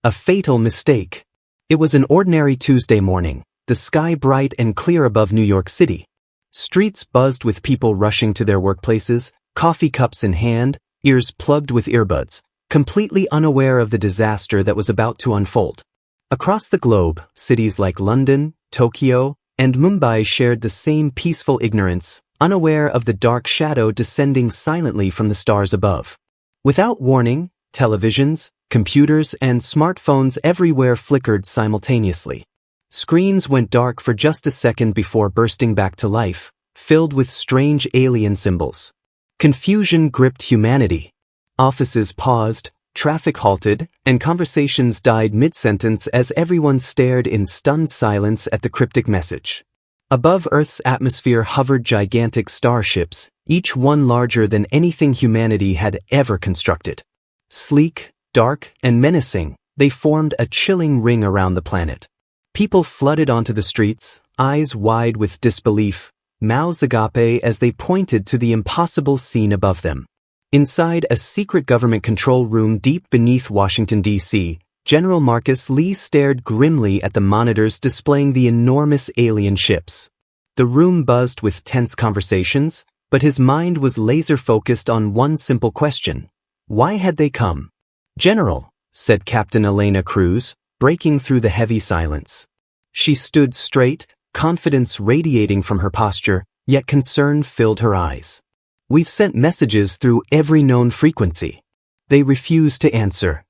A fatal mistake. It was an ordinary Tuesday morning, the sky bright and clear above New York City. Streets buzzed with people rushing to their workplaces, coffee cups in hand, ears plugged with earbuds, completely unaware of the disaster that was about to unfold. Across the globe, cities like London, Tokyo, and Mumbai shared the same peaceful ignorance, unaware of the dark shadow descending silently from the stars above. Without warning, televisions, computers, and smartphones everywhere flickered simultaneously. Screens went dark for just a second before bursting back to life, filled with strange alien symbols. Confusion gripped humanity. Offices paused, traffic halted, and conversations died mid-sentence as everyone stared in stunned silence at the cryptic message. Above Earth's atmosphere hovered gigantic starships, each one larger than anything humanity had ever constructed. Sleek, dark, and menacing, they formed a chilling ring around the planet. People flooded onto the streets, eyes wide with disbelief, mouths agape as they pointed to the impossible scene above them. Inside a secret government control room deep beneath Washington, D.C., General Marcus Lee stared grimly at the monitors displaying the enormous alien ships. The room buzzed with tense conversations, but his mind was laser-focused on one simple question. Why had they come? "General," said Captain Elena Cruz, breaking through the heavy silence. She stood straight, confidence radiating from her posture, yet concern filled her eyes. "We've sent messages through every known frequency. They refuse to answer."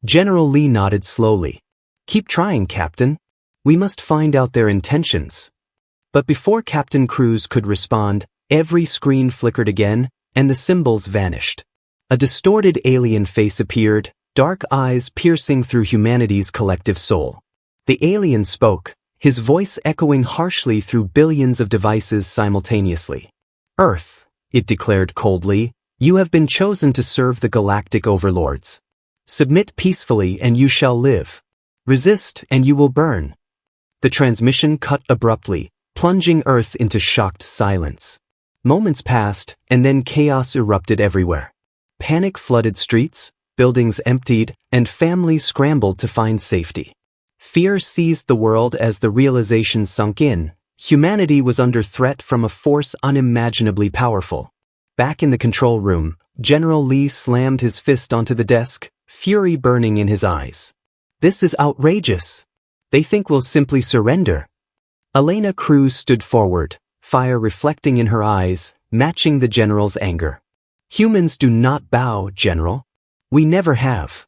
General Lee nodded slowly. "Keep trying, Captain. We must find out their intentions." But before Captain Cruz could respond, every screen flickered again, and the symbols vanished. A distorted alien face appeared, dark eyes piercing through humanity's collective soul. The alien spoke, his voice echoing harshly through billions of devices simultaneously. "Earth," it declared coldly, "you have been chosen to serve the Galactic Overlords. Submit peacefully and you shall live. Resist and you will burn." The transmission cut abruptly, plunging Earth into shocked silence. Moments passed, and then chaos erupted everywhere. Panic flooded streets, buildings emptied, and families scrambled to find safety. Fear seized the world as the realization sunk in. Humanity was under threat from a force unimaginably powerful. Back in the control room, General Lee slammed his fist onto the desk, fury burning in his eyes. "This is outrageous. They think we'll simply surrender." Elena Cruz stood forward, fire reflecting in her eyes, matching the general's anger. "Humans do not bow, General. We never have."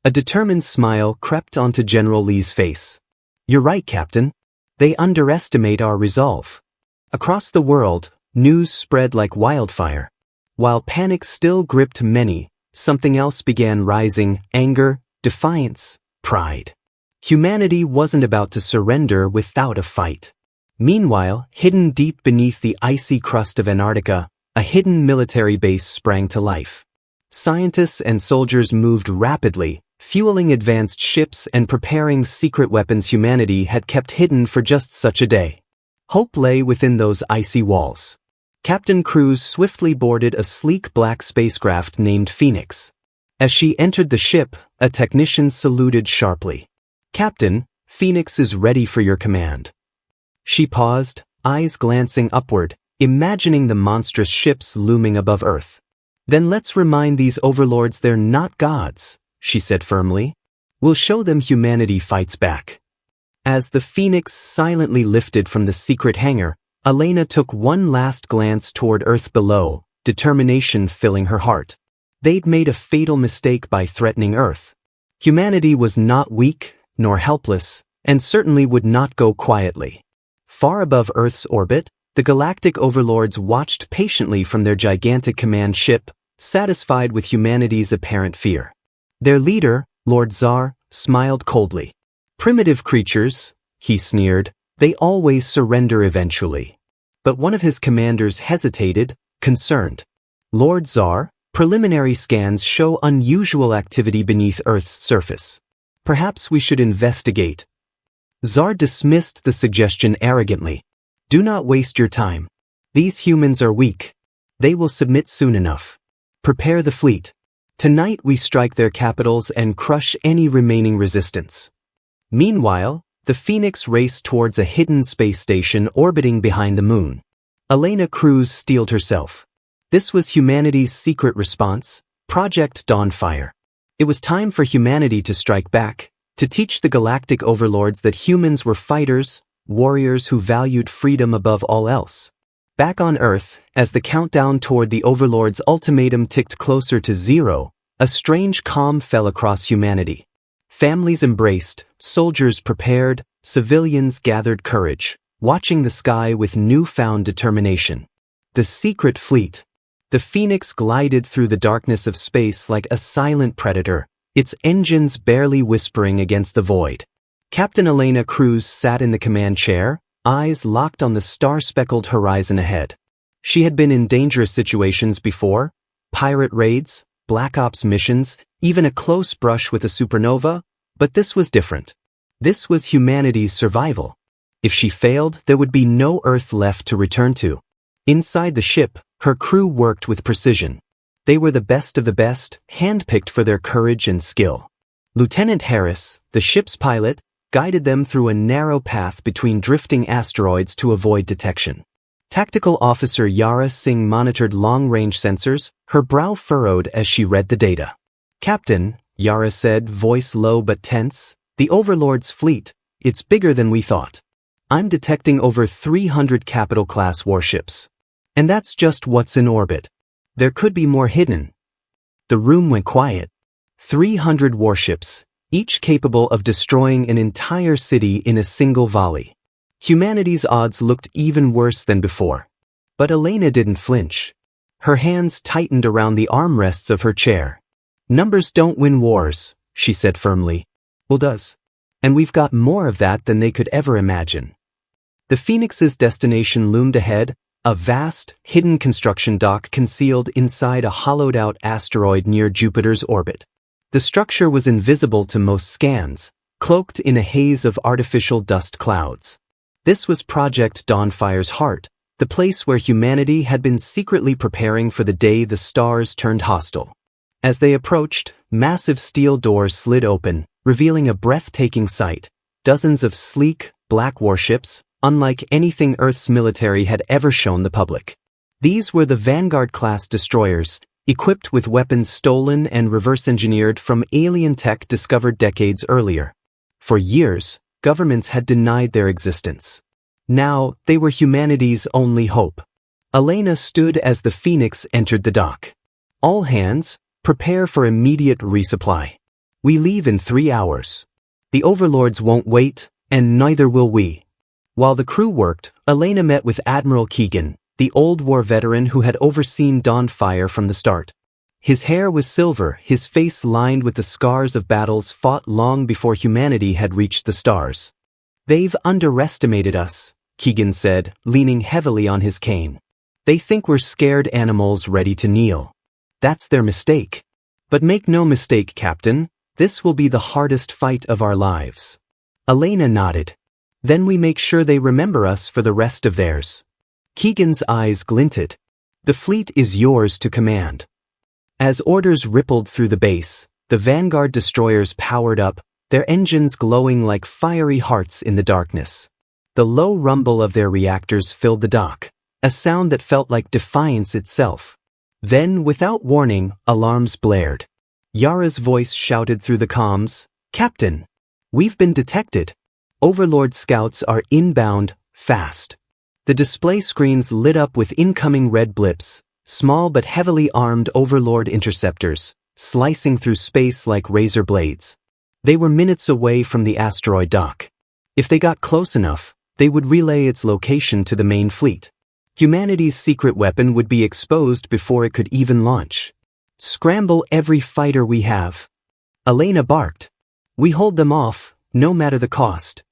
A determined smile crept onto General Lee's face. "You're right, Captain. They underestimate our resolve." Across the world, news spread like wildfire. While panic still gripped many, something else began rising: anger, defiance, pride. Humanity wasn't about to surrender without a fight. Meanwhile, hidden deep beneath the icy crust of Antarctica, a hidden military base sprang to life. Scientists and soldiers moved rapidly, fueling advanced ships and preparing secret weapons humanity had kept hidden for just such a day. Hope lay within those icy walls. Captain Cruz swiftly boarded a sleek black spacecraft named Phoenix. As she entered the ship, a technician saluted sharply. "Captain, Phoenix is ready for your command." She paused, eyes glancing upward, imagining the monstrous ships looming above Earth. "Then let's remind these overlords they're not gods," she said firmly. "We'll show them humanity fights back." As the Phoenix silently lifted from the secret hangar, Elena took one last glance toward Earth below, determination filling her heart. They'd made a fatal mistake by threatening Earth. Humanity was not weak, nor helpless, and certainly would not go quietly. Far above Earth's orbit, the Galactic Overlords watched patiently from their gigantic command ship, satisfied with humanity's apparent fear. Their leader, Lord Tsar, smiled coldly. "Primitive creatures," he sneered, "they always surrender eventually." But one of his commanders hesitated, concerned. "Lord Tsar, preliminary scans show unusual activity beneath Earth's surface. Perhaps we should investigate." Tsar dismissed the suggestion arrogantly. "Do not waste your time. These humans are weak. They will submit soon enough. Prepare the fleet." Tonight we strike their capitals and crush any remaining resistance. Meanwhile, the Phoenix raced towards a hidden space station orbiting behind the moon. Elena Cruz steeled herself. This was humanity's secret response, Project Dawnfire. It was time for humanity to strike back, to teach the Galactic Overlords that humans were fighters, warriors who valued freedom above all else. Back on Earth, as the countdown toward the Overlord's ultimatum ticked closer to zero, a strange calm fell across humanity. Families embraced, soldiers prepared, civilians gathered courage, watching the sky with newfound determination. The secret fleet. The Phoenix glided through the darkness of space like a silent predator, its engines barely whispering against the void. Captain Elena Cruz sat in the command chair, eyes locked on the star-speckled horizon ahead. She had been in dangerous situations before: pirate raids, Black Ops missions, even a close brush with a supernova, but this was different. This was humanity's survival. If she failed, there would be no Earth left to return to. Inside the ship, her crew worked with precision. They were the best of the best, handpicked for their courage and skill. Lieutenant Harris, the ship's pilot, guided them through a narrow path between drifting asteroids to avoid detection. Tactical Officer Yara Singh monitored long-range sensors, her brow furrowed as she read the data. "Captain," Yara said, voice low but tense, "the Overlord's fleet, it's bigger than we thought. I'm detecting over 300 capital-class warships. And that's just what's in orbit. There could be more hidden." The room went quiet. 300 warships, each capable of destroying an entire city in a single volley. Humanity's odds looked even worse than before. But Elena didn't flinch. Her hands tightened around the armrests of her chair. "Numbers don't win wars," she said firmly. "Well, does. And we've got more of that than they could ever imagine." The Phoenix's destination loomed ahead, a vast, hidden construction dock concealed inside a hollowed-out asteroid near Jupiter's orbit. The structure was invisible to most scans, cloaked in a haze of artificial dust clouds. This was Project Dawnfire's heart, the place where humanity had been secretly preparing for the day the stars turned hostile. As they approached, massive steel doors slid open, revealing a breathtaking sight: dozens of sleek, black warships, unlike anything Earth's military had ever shown the public. These were the Vanguard-class destroyers, equipped with weapons stolen and reverse-engineered from alien tech discovered decades earlier. For years, governments had denied their existence. Now, they were humanity's only hope. Elena stood as the Phoenix entered the dock. "All hands, prepare for immediate resupply. We leave in 3 hours. The Overlords won't wait, and neither will we." While the crew worked, Elena met with Admiral Keegan, the old war veteran who had overseen Dawnfire from the start. His hair was silver, his face lined with the scars of battles fought long before humanity had reached the stars. "They've underestimated us," Keegan said, leaning heavily on his cane. "They think we're scared animals ready to kneel. That's their mistake. But make no mistake, Captain, this will be the hardest fight of our lives." Elena nodded. "Then we make sure they remember us for the rest of theirs." Keegan's eyes glinted. "The fleet is yours to command." As orders rippled through the base, the Vanguard destroyers powered up, their engines glowing like fiery hearts in the darkness. The low rumble of their reactors filled the dock, a sound that felt like defiance itself. Then, without warning, alarms blared. Yara's voice shouted through the comms, "Captain, we've been detected. Overlord scouts are inbound, fast." The display screens lit up with incoming red blips, small but heavily armed Overlord interceptors, slicing through space like razor blades. They were minutes away from the asteroid dock. If they got close enough, they would relay its location to the main fleet. Humanity's secret weapon would be exposed before it could even launch. "Scramble every fighter we have," Elena barked. "We hold them off, no matter the cost."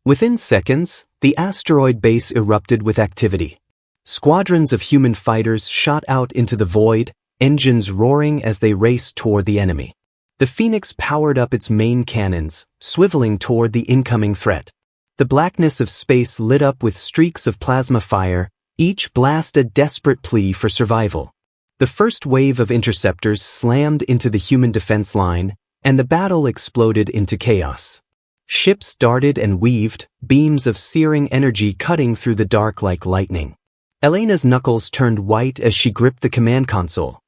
Within seconds, the asteroid base erupted with activity. Squadrons of human fighters shot out into the void, engines roaring as they raced toward the enemy. The Phoenix powered up its main cannons, swiveling toward the incoming threat. The blackness of space lit up with streaks of plasma fire, each blast a desperate plea for survival. The first wave of interceptors slammed into the human defense line, and the battle exploded into chaos. Ships darted and weaved, beams of searing energy cutting through the dark like lightning. Elena's knuckles turned white as she gripped the command console.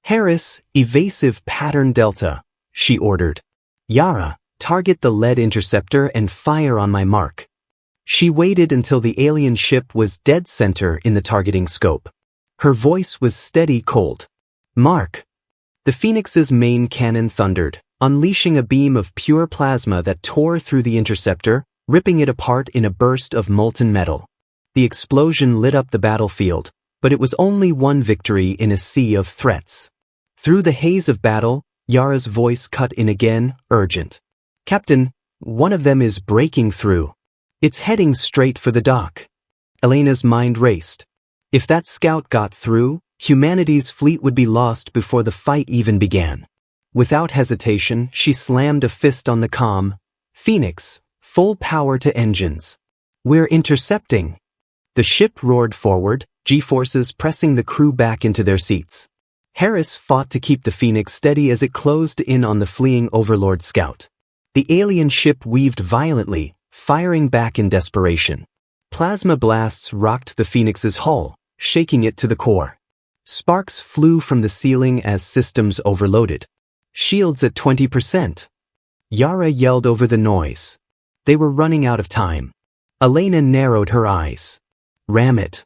"Harris, evasive pattern delta," she ordered. "Yara, target the lead interceptor and fire on my mark." She waited until the alien ship was dead center in the targeting scope. Her voice was steady cold. "Mark." The Phoenix's main cannon thundered, unleashing a beam of pure plasma that tore through the interceptor, ripping it apart in a burst of molten metal. The explosion lit up the battlefield, but it was only one victory in a sea of threats. Through the haze of battle, Yara's voice cut in again, urgent. "Captain, one of them is breaking through. It's heading straight for the dock." Elena's mind raced. If that scout got through, humanity's fleet would be lost before the fight even began. Without hesitation, she slammed a fist on the comm. "Phoenix, full power to engines. We're intercepting." The ship roared forward, G-forces pressing the crew back into their seats. Harris fought to keep the Phoenix steady as it closed in on the fleeing Overlord scout. The alien ship weaved violently, firing back in desperation. Plasma blasts rocked the Phoenix's hull, shaking it to the core. Sparks flew from the ceiling as systems overloaded. "Shields at 20%. Yara yelled over the noise. They were running out of time. Elena narrowed her eyes. "Ram it."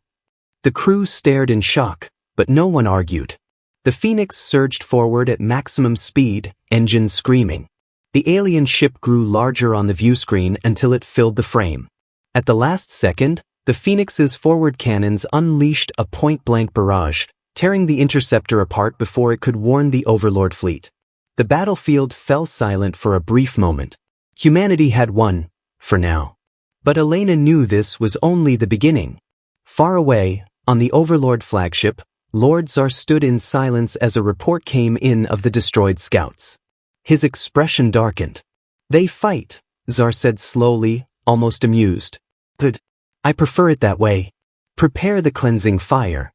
The crew stared in shock, but no one argued. The Phoenix surged forward at maximum speed, engines screaming. The alien ship grew larger on the viewscreen until it filled the frame. At the last second, the Phoenix's forward cannons unleashed a point-blank barrage, tearing the interceptor apart before it could warn the Overlord fleet. The battlefield fell silent for a brief moment. Humanity had won, for now. But Elena knew this was only the beginning. Far away, on the Overlord flagship, Lord Zar stood in silence as a report came in of the destroyed scouts. His expression darkened. "They fight," Zar said slowly, almost amused. "But I prefer it that way. Prepare the cleansing fire."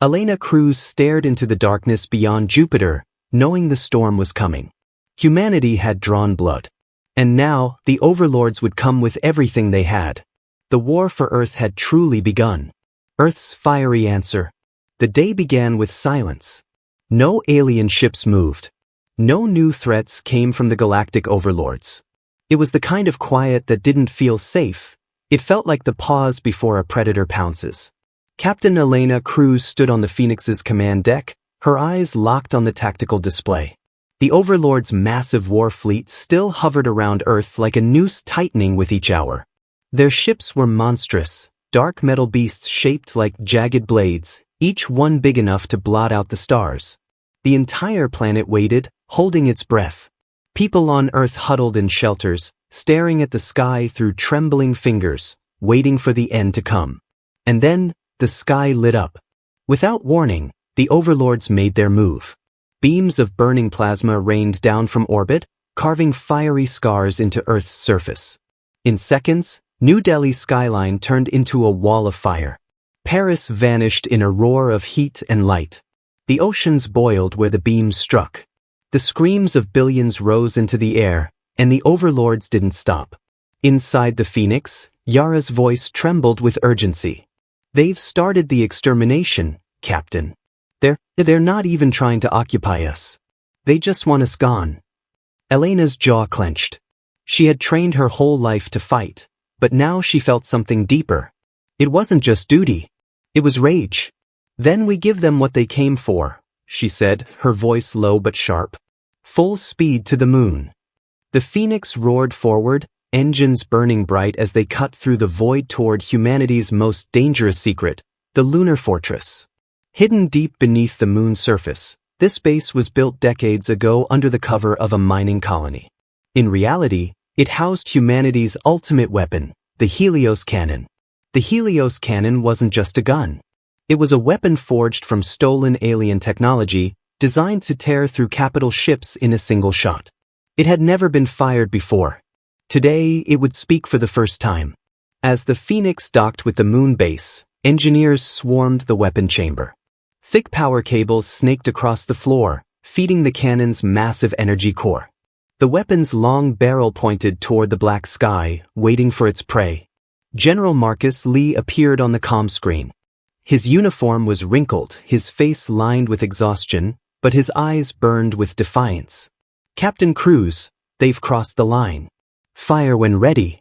Elena Cruz stared into the darkness beyond Jupiter, knowing the storm was coming. Humanity had drawn blood. And now, the Overlords would come with everything they had. The war for Earth had truly begun. Earth's fiery answer. The day began with silence. No alien ships moved. No new threats came from the Galactic Overlords. It was the kind of quiet that didn't feel safe. It felt like the pause before a predator pounces. Captain Elena Cruz stood on the Phoenix's command deck, her eyes locked on the tactical display. The Overlord's massive war fleet still hovered around Earth like a noose tightening with each hour. Their ships were monstrous, dark metal beasts shaped like jagged blades, each one big enough to blot out the stars. The entire planet waited, holding its breath. People on Earth huddled in shelters, staring at the sky through trembling fingers, waiting for the end to come. And then, the sky lit up. Without warning, the Overlords made their move. Beams of burning plasma rained down from orbit, carving fiery scars into Earth's surface. In seconds, New Delhi's skyline turned into a wall of fire. Paris vanished in a roar of heat and light. The oceans boiled where the beams struck. The screams of billions rose into the air, and the Overlords didn't stop. Inside the Phoenix, Yara's voice trembled with urgency. "They've started the extermination, Captain. They're not even trying to occupy us. They just want us gone." Elena's jaw clenched. She had trained her whole life to fight, but now she felt something deeper. It wasn't just duty. It was rage. "Then we give them what they came for," she said, her voice low but sharp. "Full speed to the moon." The Phoenix roared forward, engines burning bright as they cut through the void toward humanity's most dangerous secret, the lunar fortress. Hidden deep beneath the moon's surface, this base was built decades ago under the cover of a mining colony. In reality, it housed humanity's ultimate weapon, the Helios cannon. The Helios cannon wasn't just a gun. It was a weapon forged from stolen alien technology, designed to tear through capital ships in a single shot. It had never been fired before. Today, it would speak for the first time. As the Phoenix docked with the moon base, engineers swarmed the weapon chamber. Thick power cables snaked across the floor, feeding the cannon's massive energy core. The weapon's long barrel pointed toward the black sky, waiting for its prey. General Marcus Lee appeared on the comm screen. His uniform was wrinkled, his face lined with exhaustion, but his eyes burned with defiance. "Captain Cruz, they've crossed the line. Fire when ready."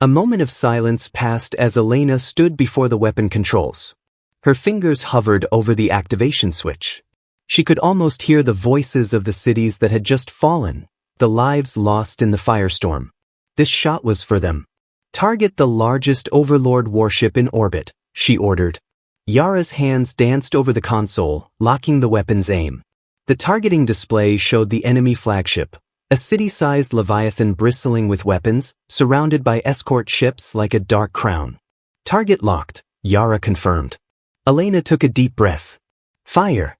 A moment of silence passed as Elena stood before the weapon controls. Her fingers hovered over the activation switch. She could almost hear the voices of the cities that had just fallen, the lives lost in the firestorm. This shot was for them. "Target the largest Overlord warship in orbit," she ordered. Yara's hands danced over the console, locking the weapon's aim. The targeting display showed the enemy flagship, a city-sized leviathan bristling with weapons, surrounded by escort ships like a dark crown. "Target locked," Yara confirmed. Elena took a deep breath. "Fire!"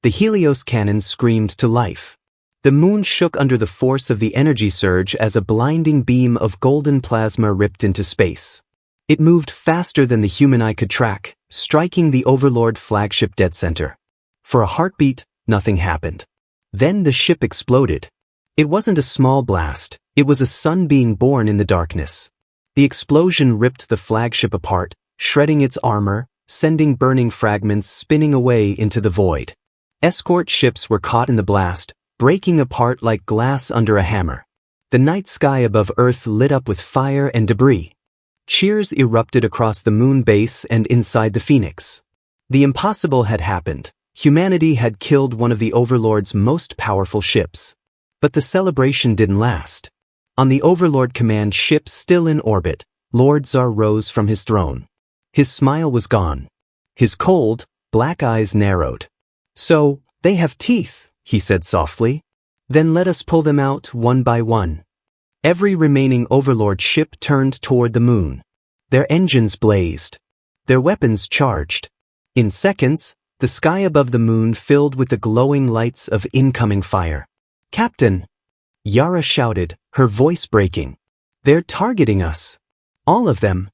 The Helios cannon screamed to life. The moon shook under the force of the energy surge as a blinding beam of golden plasma ripped into space. It moved faster than the human eye could track, striking the Overlord flagship dead center. For a heartbeat, nothing happened. Then the ship exploded. It wasn't a small blast, it was a sun being born in the darkness. The explosion ripped the flagship apart, shredding its armor, sending burning fragments spinning away into the void. Escort ships were caught in the blast, breaking apart like glass under a hammer. The night sky above Earth lit up with fire and debris. Cheers erupted across the moon base and inside the Phoenix. The impossible had happened. Humanity had killed one of the Overlord's most powerful ships. But the celebration didn't last. On the Overlord command ship still in orbit, Lord Tsar rose from his throne. His smile was gone. His cold, black eyes narrowed. "So, they have teeth," he said softly. "Then let us pull them out one by one." Every remaining Overlord ship turned toward the moon. Their engines blazed. Their weapons charged. In seconds, the sky above the moon filled with the glowing lights of incoming fire. "Captain!" Yara shouted, her voice breaking. "They're targeting us. All of them."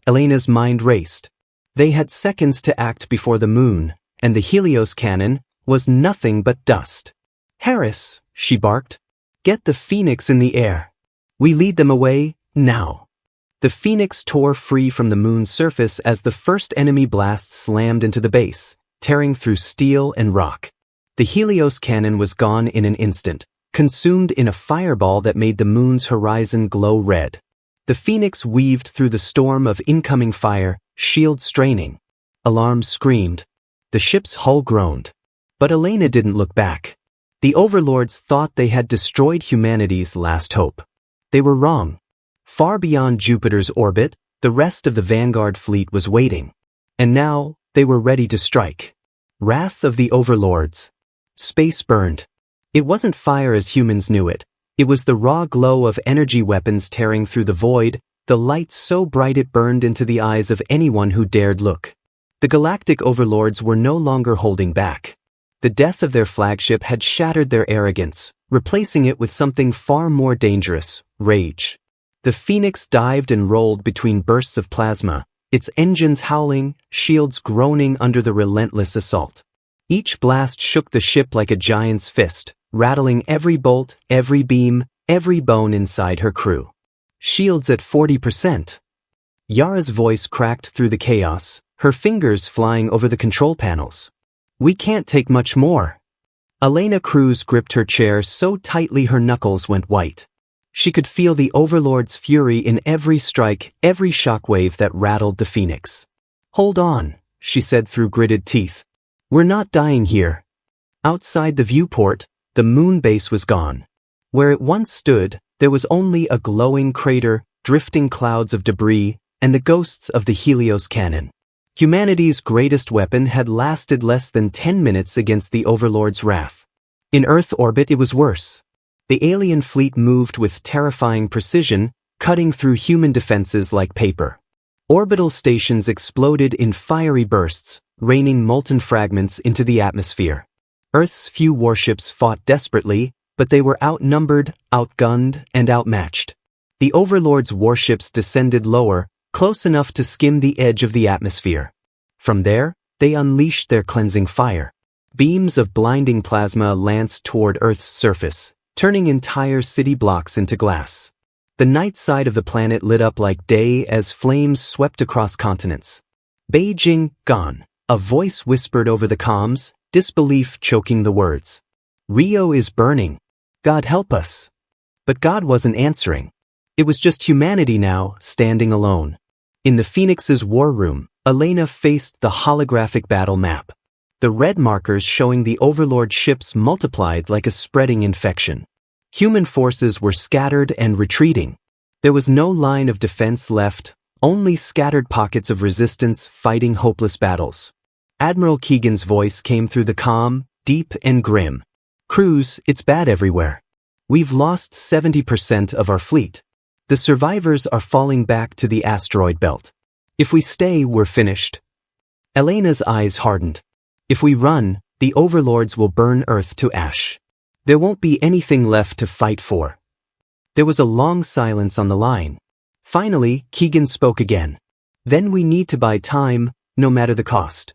Elena's mind raced. They had seconds to act before the moon, and the Helios cannon was nothing but dust. "Harris," she barked, "get the Phoenix in the air. We lead them away, now." The Phoenix tore free from the moon's surface as the first enemy blast slammed into the base, tearing through steel and rock. The Helios cannon was gone in an instant, consumed in a fireball that made the moon's horizon glow red. The Phoenix weaved through the storm of incoming fire, shield straining. Alarms screamed. The ship's hull groaned. But Elena didn't look back. The Overlords thought they had destroyed humanity's last hope. They were wrong. Far beyond Jupiter's orbit, the rest of the Vanguard Fleet was waiting. And now, they were ready to strike. Wrath of the Overlords. Space burned. It wasn't fire as humans knew it. It was the raw glow of energy weapons tearing through the void, the light so bright it burned into the eyes of anyone who dared look. The Galactic Overlords were no longer holding back. The death of their flagship had shattered their arrogance, replacing it with something far more dangerous: rage. The Phoenix dived and rolled between bursts of plasma, its engines howling, shields groaning under the relentless assault. Each blast shook the ship like a giant's fist, rattling every bolt, every beam, every bone inside her crew. "Shields at 40%. Yara's voice cracked through the chaos, her fingers flying over the control panels. "We can't take much more." Elena Cruz gripped her chair so tightly her knuckles went white. She could feel the Overlord's fury in every strike, every shockwave that rattled the Phoenix. "Hold on," she said through gritted teeth. "We're not dying here." Outside the viewport, the moon base was gone. Where it once stood, there was only a glowing crater, drifting clouds of debris, and the ghosts of the Helios cannon. Humanity's greatest weapon had lasted less than 10 minutes against the Overlord's wrath. In Earth orbit it was worse. The alien fleet moved with terrifying precision, cutting through human defenses like paper. Orbital stations exploded in fiery bursts, raining molten fragments into the atmosphere. Earth's few warships fought desperately, but they were outnumbered, outgunned, and outmatched. The Overlord's warships descended lower, close enough to skim the edge of the atmosphere. From there, they unleashed their cleansing fire. Beams of blinding plasma lanced toward Earth's surface, turning entire city blocks into glass. The night side of the planet lit up like day as flames swept across continents. Beijing, gone. A voice whispered over the comms, disbelief choking the words. Rio is burning. God help us. But God wasn't answering. It was just humanity now, standing alone. In the Phoenix's war room, Elena faced the holographic battle map. The red markers showing the Overlord ships multiplied like a spreading infection. Human forces were scattered and retreating. There was no line of defense left, only scattered pockets of resistance fighting hopeless battles. Admiral Keegan's voice came through the comm, deep and grim. Cruz, it's bad everywhere. We've lost 70% of our fleet. The survivors are falling back to the asteroid belt. If we stay, we're finished. Elena's eyes hardened. If we run, the Overlords will burn Earth to ash. There won't be anything left to fight for. There was a long silence on the line. Finally, Keegan spoke again. Then we need to buy time, no matter the cost.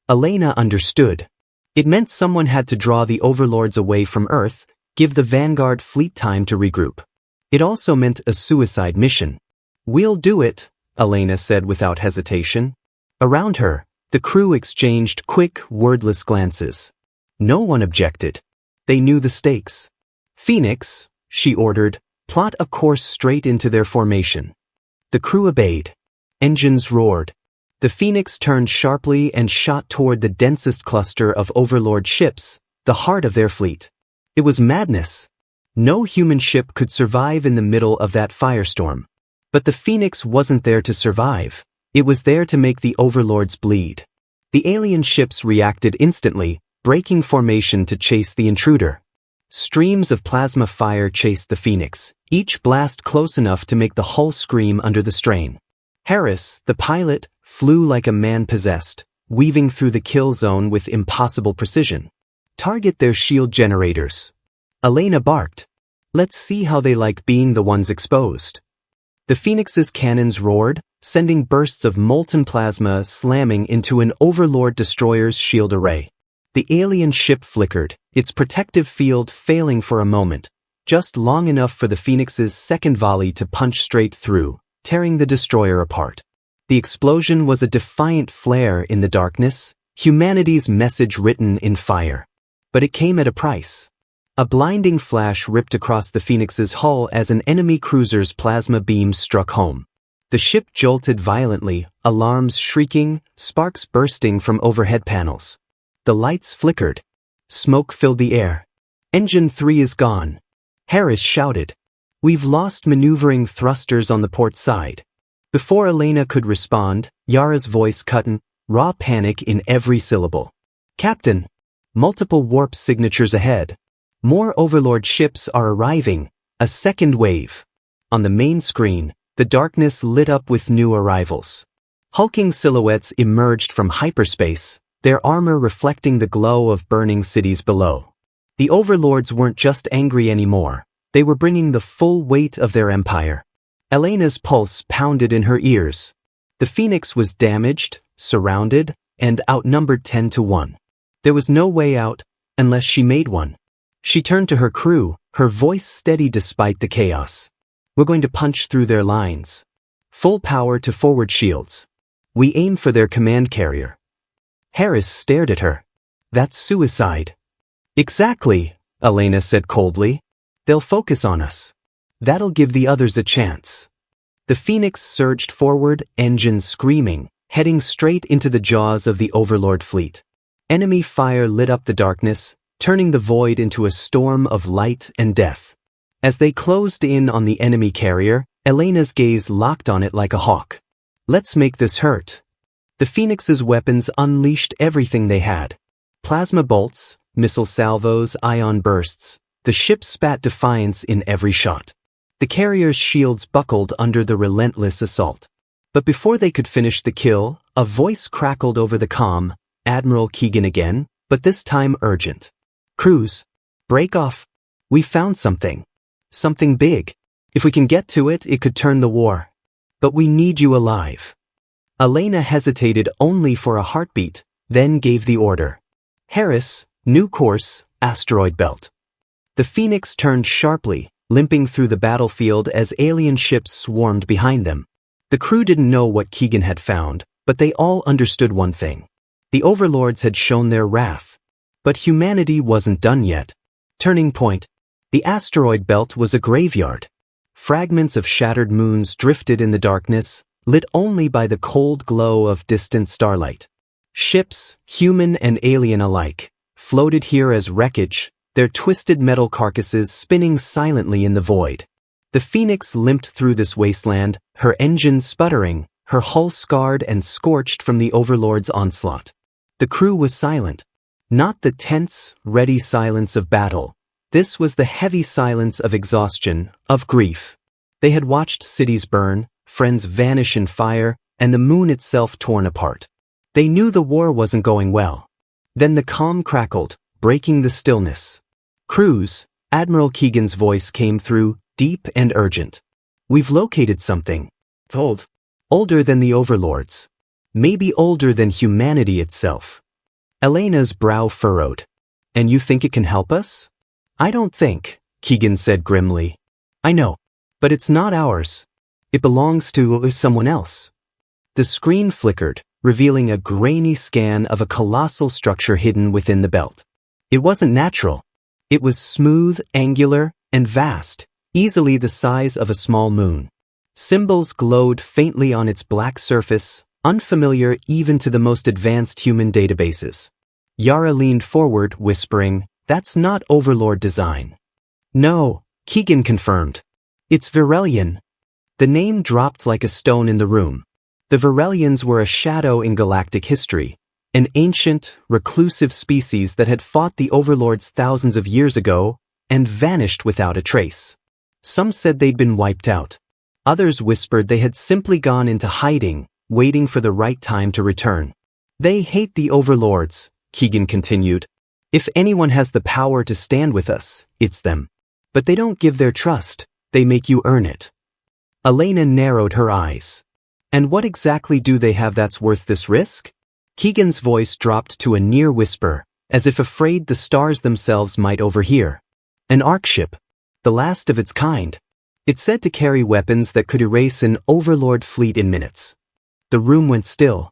Elena understood. It meant someone had to draw the Overlords away from Earth, give the Vanguard Fleet time to regroup. It also meant a suicide mission. We'll do it, Elena said without hesitation. Around her, the crew exchanged quick, wordless glances. No one objected. They knew the stakes. Phoenix, she ordered, plot a course straight into their formation. The crew obeyed. Engines roared. The Phoenix turned sharply and shot toward the densest cluster of Overlord ships, the heart of their fleet. It was madness. No human ship could survive in the middle of that firestorm. But the Phoenix wasn't there to survive. It was there to make the Overlords bleed. The alien ships reacted instantly, breaking formation to chase the intruder. Streams of plasma fire chased the Phoenix, each blast close enough to make the hull scream under the strain. Harris, the pilot, flew like a man possessed, weaving through the kill zone with impossible precision. Target their shield generators. Elena barked. Let's see how they like being the ones exposed. The Phoenix's cannons roared, sending bursts of molten plasma slamming into an Overlord destroyer's shield array. The alien ship flickered, its protective field failing for a moment, just long enough for the Phoenix's second volley to punch straight through, tearing the destroyer apart. The explosion was a defiant flare in the darkness, humanity's message written in fire. But it came at a price. A blinding flash ripped across the Phoenix's hull as an enemy cruiser's plasma beams struck home. The ship jolted violently, alarms shrieking, sparks bursting from overhead panels. The lights flickered. Smoke filled the air. Engine 3 is gone. Harris shouted. We've lost maneuvering thrusters on the port side. Before Elena could respond, Yara's voice cut in, raw panic in every syllable. Captain! Multiple warp signatures ahead. More Overlord ships are arriving. A second wave. On the main screen, the darkness lit up with new arrivals. Hulking silhouettes emerged from hyperspace, their armor reflecting the glow of burning cities below. The Overlords weren't just angry anymore. They were bringing the full weight of their empire. Elena's pulse pounded in her ears. The Phoenix was damaged, surrounded, and outnumbered 10-1. There was no way out, unless she made one. She turned to her crew, her voice steady despite the chaos. We're going to punch through their lines. Full power to forward shields. We aim for their command carrier. Harris stared at her. That's suicide. Exactly, Elena said coldly. They'll focus on us. That'll give the others a chance. The Phoenix surged forward, engines screaming, heading straight into the jaws of the Overlord fleet. Enemy fire lit up the darkness, turning the void into a storm of light and death. As they closed in on the enemy carrier, Elena's gaze locked on it like a hawk. Let's make this hurt. The Phoenix's weapons unleashed everything they had. Plasma bolts, missile salvos, ion bursts. The ship spat defiance in every shot. The carrier's shields buckled under the relentless assault. But before they could finish the kill, a voice crackled over the comm, Admiral Keegan again, but this time urgent. Cruz, break off. We found something. Something big. If we can get to it, it could turn the war. But we need you alive. Elena hesitated only for a heartbeat, then gave the order. Harris, new course, asteroid belt. The Phoenix turned sharply, limping through the battlefield as alien ships swarmed behind them. The crew didn't know what Keegan had found, but they all understood one thing. The Overlords had shown their wrath. But humanity wasn't done yet. Turning point. The asteroid belt was a graveyard. Fragments of shattered moons drifted in the darkness, lit only by the cold glow of distant starlight. Ships, human and alien alike, floated here as wreckage, their twisted metal carcasses spinning silently in the void. The Phoenix limped through this wasteland, her engines sputtering, her hull scarred and scorched from the Overlord's onslaught. The crew was silent. Not the tense, ready silence of battle. This was the heavy silence of exhaustion, of grief. They had watched cities burn, friends vanish in fire, and the moon itself torn apart. They knew the war wasn't going well. Then the calm crackled, breaking the stillness. Cruz, Admiral Keegan's voice came through, deep and urgent. We've located something. Old. Older than the Overlords. Maybe older than humanity itself. Elena's brow furrowed. And you think it can help us? I don't think, Keegan said grimly. I know. But it's not ours. It belongs to someone else. The screen flickered, revealing a grainy scan of a colossal structure hidden within the belt. It wasn't natural. It was smooth, angular, and vast, easily the size of a small moon. Symbols glowed faintly on its black surface, unfamiliar even to the most advanced human databases. Yara leaned forward, whispering, "That's not Overlord design." "No," Keegan confirmed. "It's Virelian." The name dropped like a stone in the room. The Virelians were a shadow in galactic history, an ancient, reclusive species that had fought the Overlords thousands of years ago and vanished without a trace. Some said they'd been wiped out. Others whispered they had simply gone into hiding, waiting for the right time to return. They hate the Overlords, Keegan continued. If anyone has the power to stand with us, it's them. But they don't give their trust, they make you earn it. Elena narrowed her eyes. And what exactly do they have that's worth this risk? Keegan's voice dropped to a near whisper, as if afraid the stars themselves might overhear. An arc ship. The last of its kind. It's said to carry weapons that could erase an Overlord fleet in minutes. The room went still.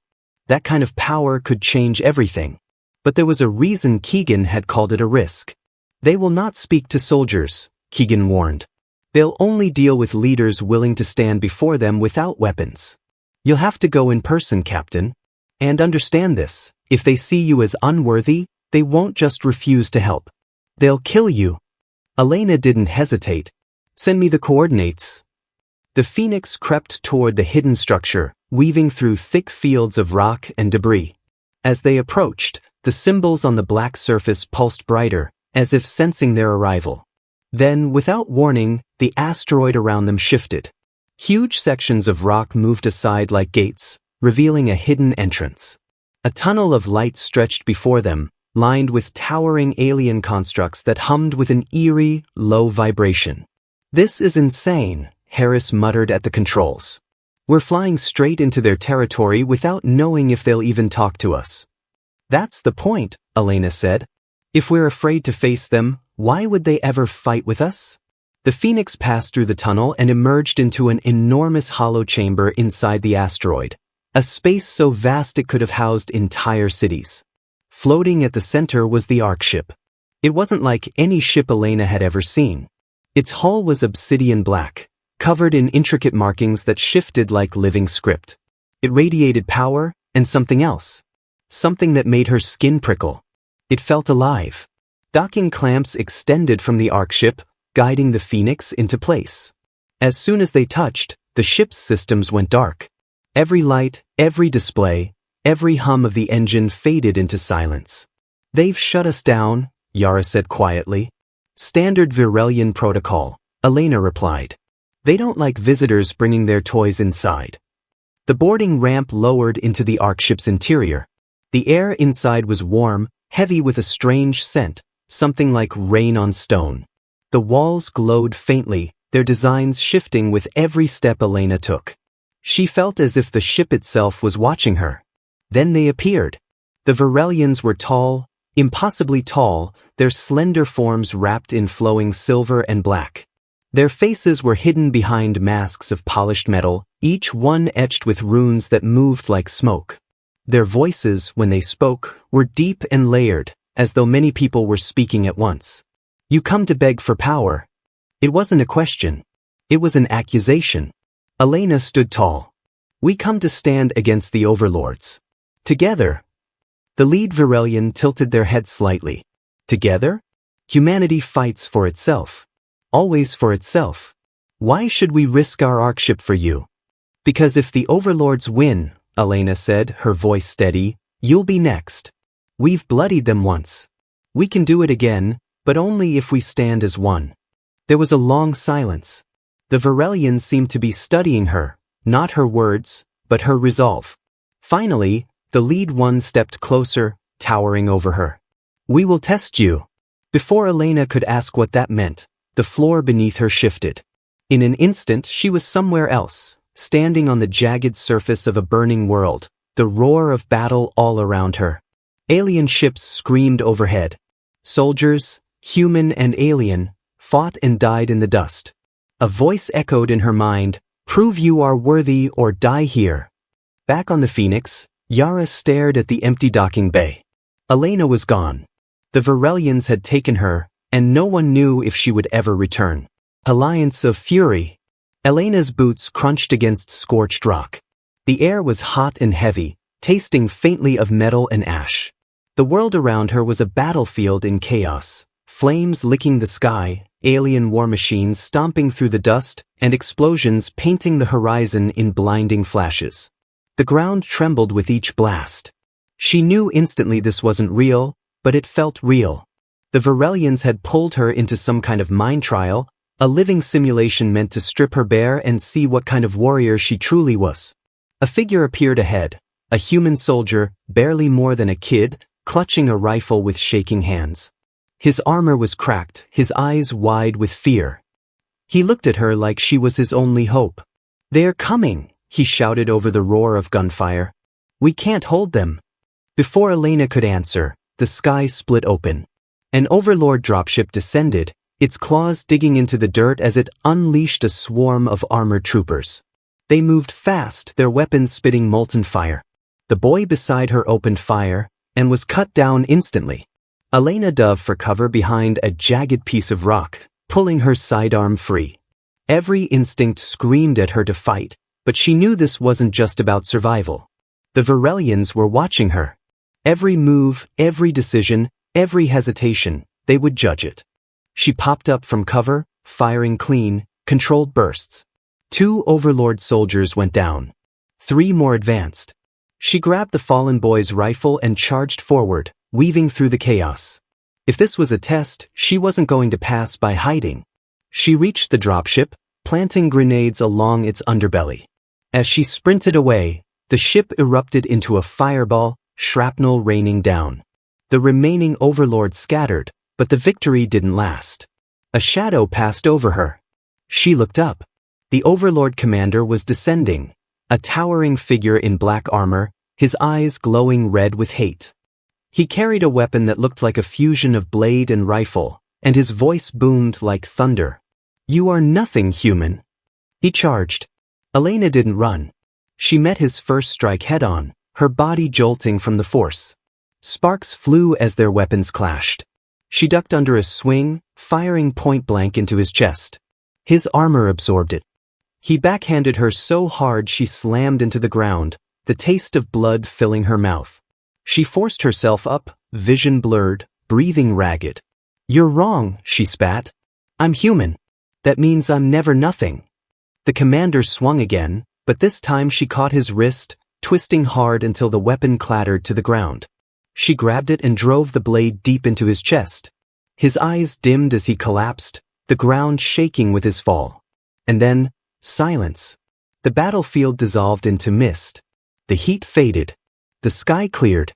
That kind of power could change everything. But there was a reason Keegan had called it a risk. They will not speak to soldiers, Keegan warned. They'll only deal with leaders willing to stand before them without weapons. You'll have to go in person, Captain. And understand this, if they see you as unworthy, they won't just refuse to help. They'll kill you. Elena didn't hesitate. Send me the coordinates. The Phoenix crept toward the hidden structure, weaving through thick fields of rock and debris. As they approached, the symbols on the black surface pulsed brighter, as if sensing their arrival. Then, without warning, the asteroid around them shifted. Huge sections of rock moved aside like gates, revealing a hidden entrance. A tunnel of light stretched before them, lined with towering alien constructs that hummed with an eerie, low vibration. This is insane, Harris muttered at the controls. We're flying straight into their territory without knowing if they'll even talk to us. That's the point, Elena said. If we're afraid to face them, why would they ever fight with us? The Phoenix passed through the tunnel and emerged into an enormous hollow chamber inside the asteroid, a space so vast it could have housed entire cities. Floating at the center was the arc ship. It wasn't like any ship Elena had ever seen. Its hull was obsidian black, covered in intricate markings that shifted like living script. It radiated power and something else. Something that made her skin prickle. It felt alive. Docking clamps extended from the arc ship, guiding the Phoenix into place. As soon as they touched, the ship's systems went dark. Every light, every display, every hum of the engine faded into silence. They've shut us down, Yara said quietly. Standard Virelian protocol, Elena replied. They don't like visitors bringing their toys inside. The boarding ramp lowered into the arc ship's interior. The air inside was warm, heavy with a strange scent, something like rain on stone. The walls glowed faintly, their designs shifting with every step Elena took. She felt as if the ship itself was watching her. Then they appeared. The Varelians were tall, impossibly tall, their slender forms wrapped in flowing silver and black. Their faces were hidden behind masks of polished metal, each one etched with runes that moved like smoke. Their voices, when they spoke, were deep and layered, as though many people were speaking at once. You come to beg for power. It wasn't a question. It was an accusation. Elena stood tall. We come to stand against the overlords. Together. The lead Varelian tilted their head slightly. Together? Humanity fights for itself. Always for itself. Why should we risk our arkship for you? Because if the overlords win, Elena said, her voice steady, you'll be next. We've bloodied them once. We can do it again, but only if we stand as one. There was a long silence. The Varelians seemed to be studying her, not her words, but her resolve. Finally, the lead one stepped closer, towering over her. We will test you. Before Elena could ask what that meant, the floor beneath her shifted. In an instant she was somewhere else, standing on the jagged surface of a burning world, the roar of battle all around her. Alien ships screamed overhead. Soldiers, human and alien, fought and died in the dust. A voice echoed in her mind, prove you are worthy or die here. Back on the Phoenix, Yara stared at the empty docking bay. Elena was gone. The Varelians had taken her, and no one knew if she would ever return. Alliance of Fury. Elena's boots crunched against scorched rock. The air was hot and heavy, tasting faintly of metal and ash. The world around her was a battlefield in chaos, flames licking the sky, alien war machines stomping through the dust, and explosions painting the horizon in blinding flashes. The ground trembled with each blast. She knew instantly this wasn't real, but it felt real. The Varelians had pulled her into some kind of mind trial, a living simulation meant to strip her bare and see what kind of warrior she truly was. A figure appeared ahead, a human soldier, barely more than a kid, clutching a rifle with shaking hands. His armor was cracked, his eyes wide with fear. He looked at her like she was his only hope. They're coming, he shouted over the roar of gunfire. We can't hold them. Before Elena could answer, the sky split open. An overlord dropship descended, its claws digging into the dirt as it unleashed a swarm of armored troopers. They moved fast, their weapons spitting molten fire. The boy beside her opened fire, and was cut down instantly. Elena dove for cover behind a jagged piece of rock, pulling her sidearm free. Every instinct screamed at her to fight, but she knew this wasn't just about survival. The Varelians were watching her. Every move, every decision, every hesitation, they would judge it. She popped up from cover, firing clean, controlled bursts. 2 overlord soldiers went down. 3 more advanced. She grabbed the fallen boy's rifle and charged forward, weaving through the chaos. If this was a test, she wasn't going to pass by hiding. She reached the dropship, planting grenades along its underbelly. As she sprinted away, the ship erupted into a fireball, shrapnel raining down. The remaining overlords scattered, but the victory didn't last. A shadow passed over her. She looked up. The overlord commander was descending, a towering figure in black armor, his eyes glowing red with hate. He carried a weapon that looked like a fusion of blade and rifle, and his voice boomed like thunder. You are nothing, human. He charged. Elena didn't run. She met his first strike head-on, her body jolting from the force. Sparks flew as their weapons clashed. She ducked under a swing, firing point-blank into his chest. His armor absorbed it. He backhanded her so hard she slammed into the ground, the taste of blood filling her mouth. She forced herself up, vision blurred, breathing ragged. You're wrong, she spat. I'm human. That means I'm never nothing. The commander swung again, but this time she caught his wrist, twisting hard until the weapon clattered to the ground. She grabbed it and drove the blade deep into his chest. His eyes dimmed as he collapsed, the ground shaking with his fall. And then, silence. The battlefield dissolved into mist. The heat faded. The sky cleared.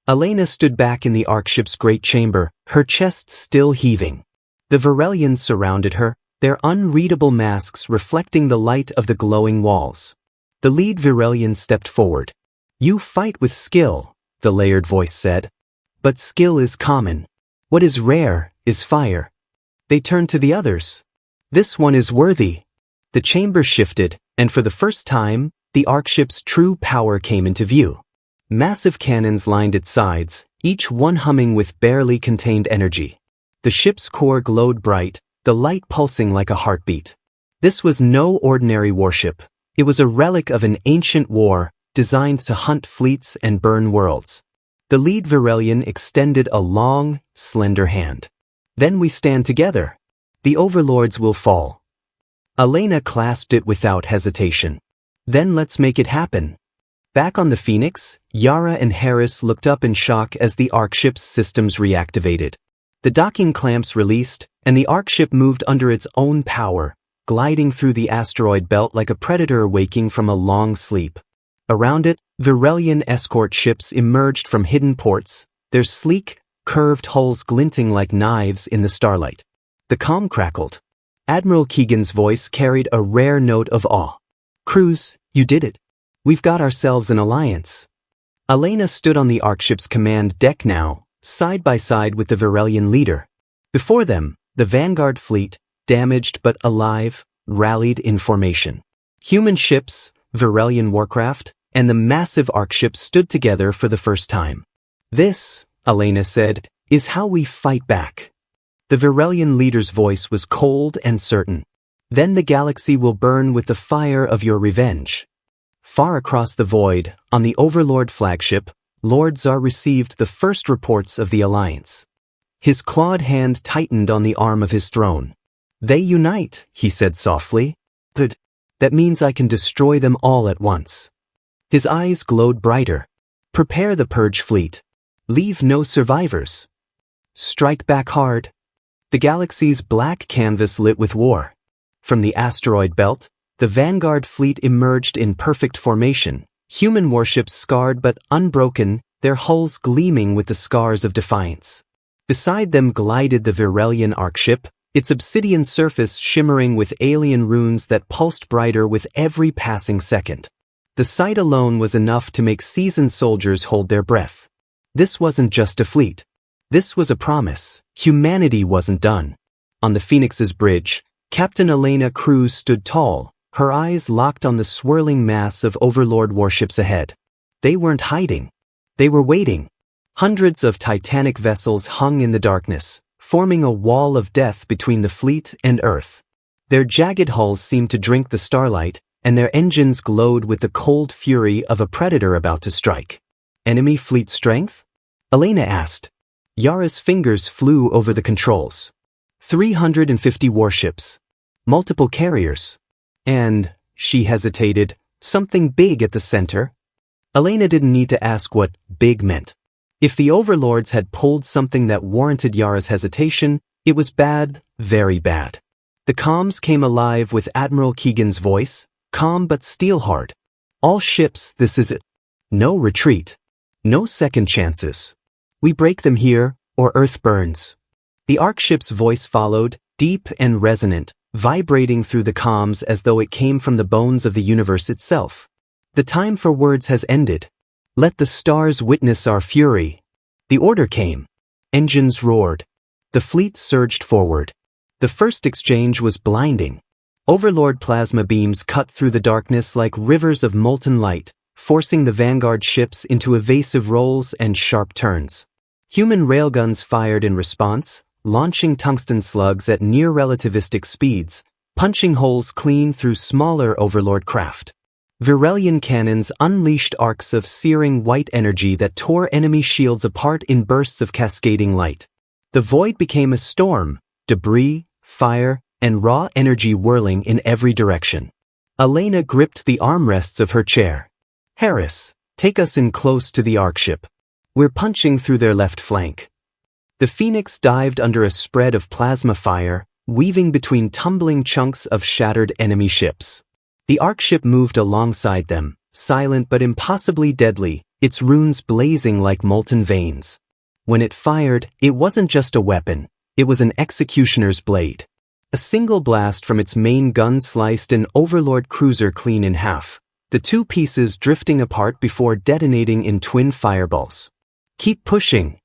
Elena stood back in the arkship's great chamber, her chest still heaving. The Varelians surrounded her, their unreadable masks reflecting the light of the glowing walls. The lead Varelian stepped forward. You fight with skill, the layered voice said. But skill is common. What is rare is fire. They turned to the others. This one is worthy. The chamber shifted, and for the first time, the Ark ship's true power came into view. Massive cannons lined its sides, each one humming with barely contained energy. The ship's core glowed bright, the light pulsing like a heartbeat. This was no ordinary warship. It was a relic of an ancient war, designed to hunt fleets and burn worlds. The lead Varelian extended a long, slender hand. Then we stand together. The overlords will fall. Elena clasped it without hesitation. Then let's make it happen. Back on the Phoenix, Yara and Harris looked up in shock as the Ark ship's systems reactivated. The docking clamps released, and the Ark ship moved under its own power, gliding through the asteroid belt like a predator waking from a long sleep. Around it, Varelian escort ships emerged from hidden ports, their sleek, curved hulls glinting like knives in the starlight. The comm crackled. Admiral Keegan's voice carried a rare note of awe. "Cruz, you did it. We've got ourselves an alliance." Elena stood on the Ark ship's command deck now, side by side with the Varelian leader. Before them, the Vanguard Fleet, damaged but alive, rallied in formation. Human ships, Varelian warcraft, and the massive Ark ship stood together for the first time. "This," Elena said, "is how we fight back." The Varelian leader's voice was cold and certain. "Then the galaxy will burn with the fire of your revenge." Far across the void, on the Overlord flagship, Lord Tsar received the first reports of the alliance. His clawed hand tightened on the arm of his throne. "They unite," he said softly. "Good. That means I can destroy them all at once." His eyes glowed brighter. "Prepare the Purge fleet. Leave no survivors. Strike back hard." The galaxy's black canvas lit with war. From the asteroid belt, the Vanguard Fleet emerged in perfect formation, human warships scarred but unbroken, their hulls gleaming with the scars of defiance. Beside them glided the Varelian Ark ship, its obsidian surface shimmering with alien runes that pulsed brighter with every passing second. The sight alone was enough to make seasoned soldiers hold their breath. This wasn't just a fleet. This was a promise. Humanity wasn't done. On the Phoenix's bridge, Captain Elena Cruz stood tall, her eyes locked on the swirling mass of Overlord warships ahead. They weren't hiding. They were waiting. Hundreds of titanic vessels hung in the darkness, forming a wall of death between the fleet and Earth. Their jagged hulls seemed to drink the starlight, and their engines glowed with the cold fury of a predator about to strike. "Enemy fleet strength?" Elena asked. Yara's fingers flew over the controls. 350 warships. Multiple carriers. And, she hesitated, something big at the center. Elena didn't need to ask what big meant. If the Overlords had pulled something that warranted Yara's hesitation, it was bad, very bad. The comms came alive with Admiral Keegan's voice, calm but steel-hard. "All ships, this is it. No retreat. No second chances. We break them here, or Earth burns." The Ark ship's voice followed, deep and resonant, vibrating through the comms as though it came from the bones of the universe itself. "The time for words has ended. Let the stars witness our fury." The order came. Engines roared. The fleet surged forward. The first exchange was blinding. Overlord plasma beams cut through the darkness like rivers of molten light, forcing the Vanguard ships into evasive rolls and sharp turns. Human railguns fired in response, launching tungsten slugs at near-relativistic speeds, punching holes clean through smaller Overlord craft. Varelian cannons unleashed arcs of searing white energy that tore enemy shields apart in bursts of cascading light. The void became a storm, debris, fire, and raw energy whirling in every direction. Elena gripped the armrests of her chair. "Harris, take us in close to the Ark ship. We're punching through their left flank." The Phoenix dived under a spread of plasma fire, weaving between tumbling chunks of shattered enemy ships. The Ark ship moved alongside them, silent but impossibly deadly, its runes blazing like molten veins. When it fired, it wasn't just a weapon, it was an executioner's blade. A single blast from its main gun sliced an Overlord cruiser clean in half, the two pieces drifting apart before detonating in twin fireballs. "Keep pushing,"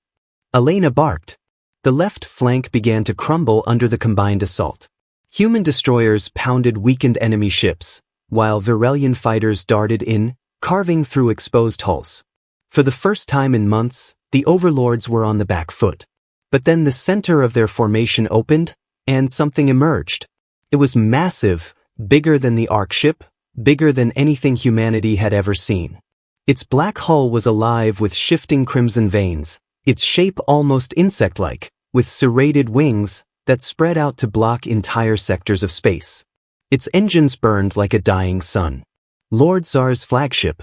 Elena barked. The left flank began to crumble under the combined assault. Human destroyers pounded weakened enemy ships, while Virelian fighters darted in, carving through exposed hulls. For the first time in months, the Overlords were on the back foot. But then the center of their formation opened, and something emerged. It was massive, bigger than the Ark ship, bigger than anything humanity had ever seen. Its black hull was alive with shifting crimson veins, its shape almost insect-like, with serrated wings that spread out to block entire sectors of space. Its engines burned like a dying sun. Lord Tsar's flagship,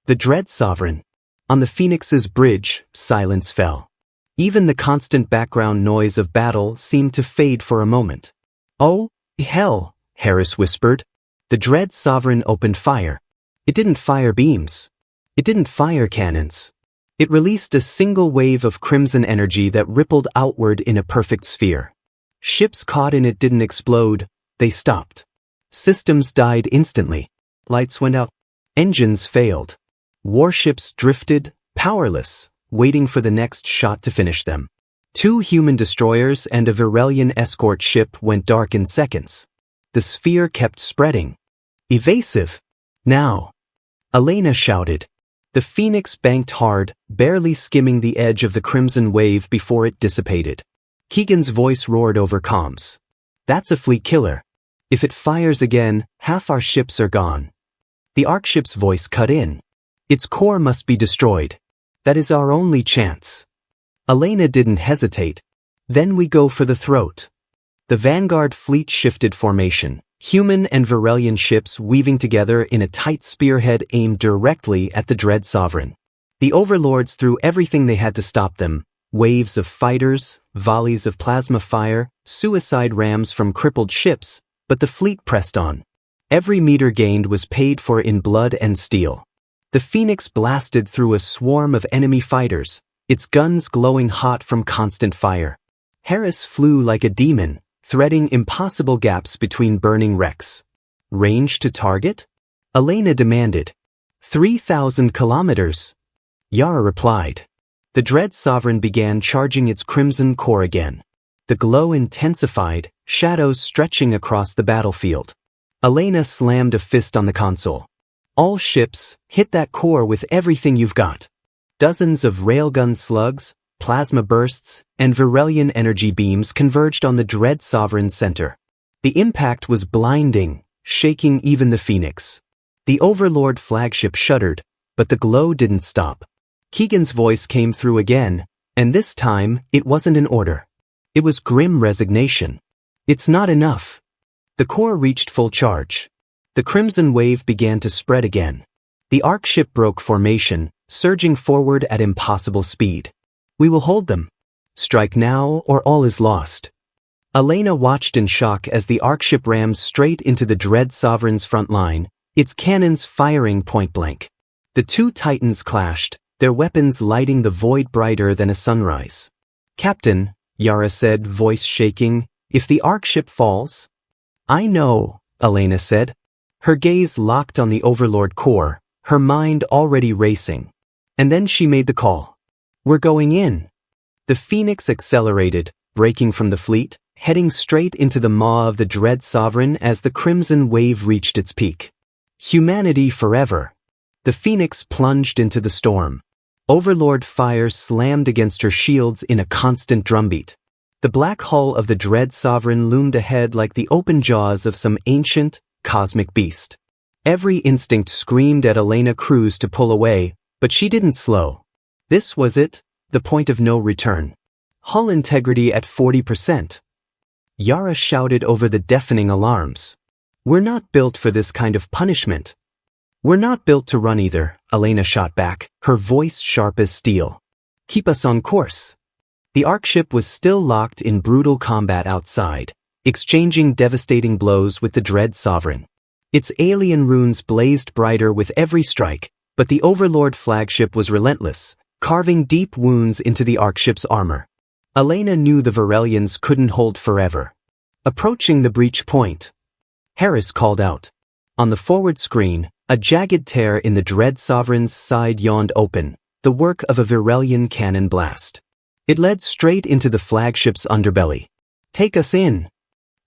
the Dread Sovereign. On the Phoenix's bridge, silence fell. Even the constant background noise of battle seemed to fade for a moment. "Oh, hell," Harris whispered. The Dread Sovereign opened fire. It didn't fire beams. It didn't fire cannons. It released a single wave of crimson energy that rippled outward in a perfect sphere. Ships caught in it didn't explode, they stopped. Systems died instantly. Lights went out. Engines failed. Warships drifted, powerless, waiting for the next shot to finish them. 2 human destroyers and a Virelian escort ship went dark in seconds. The sphere kept spreading. "Evasive! Now!" Elena shouted. The Phoenix banked hard, barely skimming the edge of the crimson wave before it dissipated. Keegan's voice roared over comms. "That's a fleet killer. If it fires again, half our ships are gone." The Ark ship's voice cut in. "Its core must be destroyed. That is our only chance." Elena didn't hesitate. "Then we go for the throat." The Vanguard Fleet shifted formation, human and Virelian ships weaving together in a tight spearhead aimed directly at the Dread Sovereign. The Overlords threw everything they had to stop them: waves of fighters, volleys of plasma fire, suicide rams from crippled ships, but the fleet pressed on. Every meter gained was paid for in blood and steel. The Phoenix blasted through a swarm of enemy fighters, its guns glowing hot from constant fire. Harris flew like a demon, threading impossible gaps between burning wrecks. "Range to target?" Elena demanded. 3,000 kilometers. Yara replied. The Dread Sovereign began charging its crimson core again. The glow intensified, shadows stretching across the battlefield. Elena slammed a fist on the console. "All ships, hit that core with everything you've got." Dozens of railgun slugs, plasma bursts, and Virelian energy beams converged on the Dread Sovereign's center. The impact was blinding, shaking even the Phoenix. The Overlord flagship shuddered, but the glow didn't stop. Keegan's voice came through again, and this time, it wasn't an order. It was grim resignation. "It's not enough." The core reached full charge. The crimson wave began to spread again. The Ark ship broke formation, surging forward at impossible speed. "We will hold them. Strike now or all is lost." Elena watched in shock as the Ark ship rammed straight into the Dread Sovereign's front line, its cannons firing point blank. The 2 titans clashed, their weapons lighting the void brighter than a sunrise. "Captain," Yara said, voice shaking, "if the Ark ship falls?" "I know," Elena said. Her gaze locked on the Overlord core, her mind already racing. And then she made the call. "We're going in." The Phoenix accelerated, breaking from the fleet, heading straight into the maw of the Dread Sovereign as the crimson wave reached its peak. Humanity forever. The Phoenix plunged into the storm. Overlord fire slammed against her shields in a constant drumbeat. The black hull of the Dread Sovereign loomed ahead like the open jaws of some ancient, cosmic beast. Every instinct screamed at Elena Cruz to pull away, but she didn't slow. This was it, the point of no return. Hull integrity at 40%. Yara shouted over the deafening alarms. "We're not built for this kind of punishment." "We're not built to run either," Elena shot back, her voice sharp as steel. "Keep us on course." The Ark ship was still locked in brutal combat outside, exchanging devastating blows with the Dread Sovereign. Its alien runes blazed brighter with every strike, but the Overlord flagship was relentless, carving deep wounds into the Ark ship's armor. Elena knew the Virelians couldn't hold forever. Approaching the breach point, Harris called out. On the forward screen, A jagged tear in the dread sovereign's side yawned open, the work of a Virelian cannon blast. It led straight into the flagship's underbelly. "Take us in,"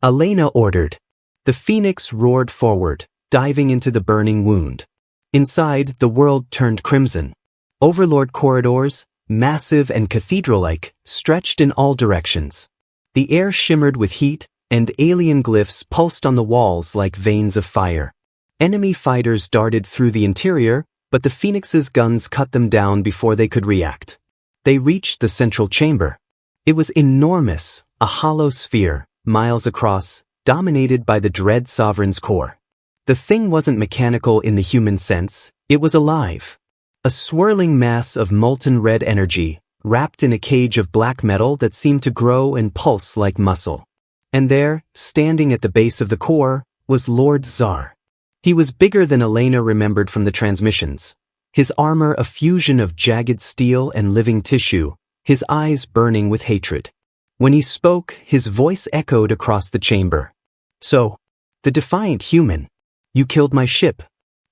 Elena ordered. The Phoenix roared forward, diving into the burning wound. Inside, the world turned crimson. Overlord corridors, massive and cathedral-like, stretched in all directions. The air shimmered with heat, and alien glyphs pulsed on the walls like veins of fire. Enemy fighters darted through the interior, but the Phoenix's guns cut them down before they could react. They reached the central chamber. It was enormous, a hollow sphere, miles across, dominated by the dread sovereign's core. The thing wasn't mechanical in the human sense, it was alive. A swirling mass of molten red energy, wrapped in a cage of black metal that seemed to grow and pulse like muscle. And there, standing at the base of the core, was Lord Tsar. He was bigger than Elena remembered from the transmissions. His armor a fusion of jagged steel and living tissue, his eyes burning with hatred. When he spoke, his voice echoed across the chamber. "So, the defiant human. You killed my ship.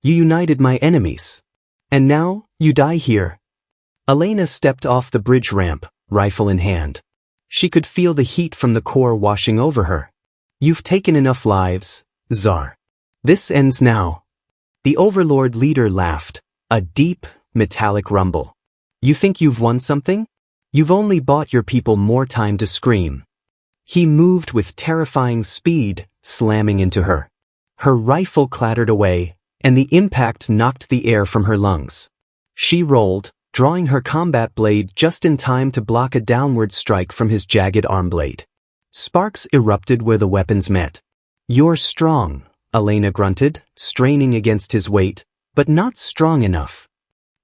You united my enemies. And now, you die here." Elena stepped off the bridge ramp, rifle in hand. She could feel the heat from the core washing over her. "You've taken enough lives, Tsar. This ends now." The Overlord leader laughed, a deep, metallic rumble. "You think you've won something? You've only bought your people more time to scream." He moved with terrifying speed, slamming into her. Her rifle clattered away, and the impact knocked the air from her lungs. She rolled, drawing her combat blade just in time to block a downward strike from his jagged arm blade. Sparks erupted where the weapons met. "You're strong," Elena grunted, straining against his weight, but not strong enough.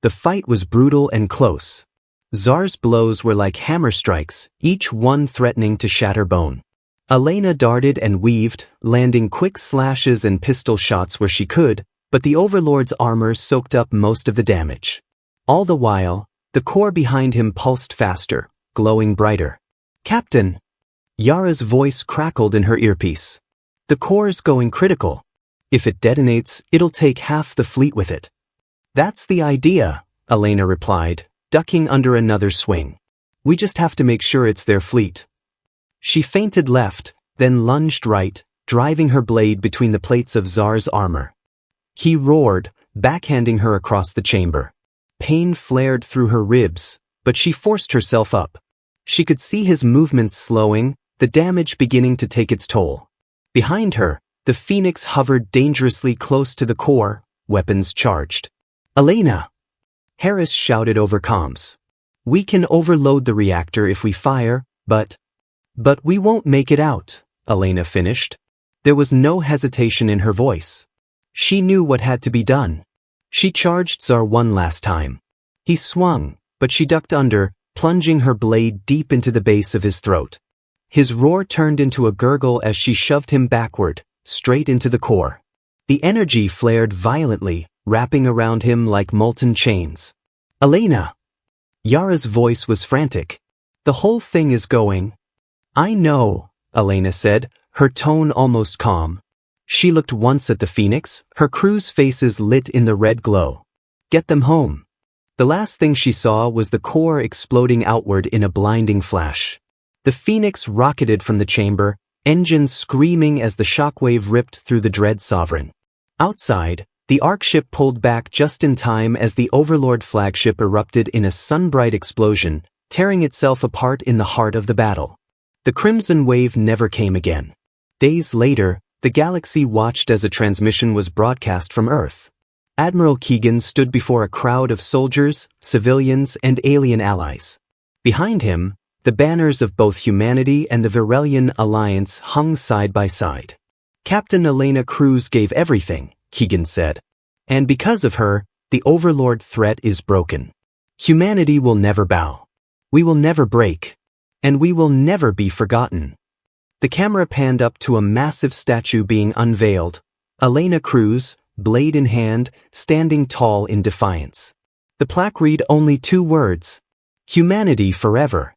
The fight was brutal and close. Tsar's blows were like hammer strikes, each one threatening to shatter bone. Elena darted and weaved, landing quick slashes and pistol shots where she could, but the Overlord's armor soaked up most of the damage. All the while, the core behind him pulsed faster, glowing brighter. "Captain!" Yara's voice crackled in her earpiece. "The core's going critical. If it detonates, it'll take half the fleet with it." "That's the idea," Elena replied, ducking under another swing. "We just have to make sure it's their fleet." She feinted left, then lunged right, driving her blade between the plates of Tsar's armor. He roared, backhanding her across the chamber. Pain flared through her ribs, but she forced herself up. She could see his movements slowing, the damage beginning to take its toll. Behind her, the Phoenix hovered dangerously close to the core, weapons charged. "Elena!" Harris shouted over comms. "We can overload the reactor if we fire, but we won't make it out," Elena finished. There was no hesitation in her voice. She knew what had to be done. She charged Tsar one last time. He swung, but she ducked under, plunging her blade deep into the base of his throat. His roar turned into a gurgle as she shoved him backward, straight into the core. The energy flared violently, wrapping around him like molten chains. "Elena!" Yara's voice was frantic. "The whole thing is going." "I know," Elena said, her tone almost calm. She looked once at the Phoenix, her crew's faces lit in the red glow. "Get them home." The last thing she saw was the core exploding outward in a blinding flash. The Phoenix rocketed from the chamber, engines screaming as the shockwave ripped through the dread sovereign. Outside, the Ark ship pulled back just in time as the Overlord flagship erupted in a sun-bright explosion, tearing itself apart in the heart of the battle. The Crimson Wave never came again. Days later, the galaxy watched as a transmission was broadcast from Earth. Admiral Keegan stood before a crowd of soldiers, civilians, and alien allies. Behind him, the banners of both humanity and the Virelian Alliance hung side by side. "Captain Elena Cruz gave everything," Keegan said. "And because of her, the Overlord threat is broken. Humanity will never bow. We will never break. And we will never be forgotten." The camera panned up to a massive statue being unveiled. Elena Cruz, blade in hand, standing tall in defiance. The plaque read only two words: "Humanity forever."